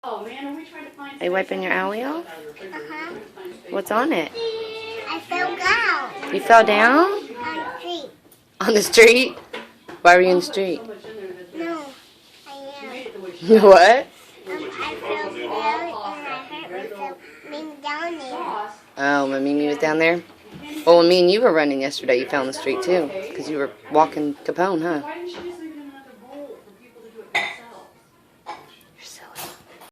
Are you wiping your owie off? Uh-huh. What's on it? I fell down. You fell down? On the street. On the street? Why were you in the street? No, I am. What? I fell down and I hurt myself being down there. Oh, when Mimi was down there? Well, when me and you were running yesterday, you fell in the street too. Because you were walking Capone, huh?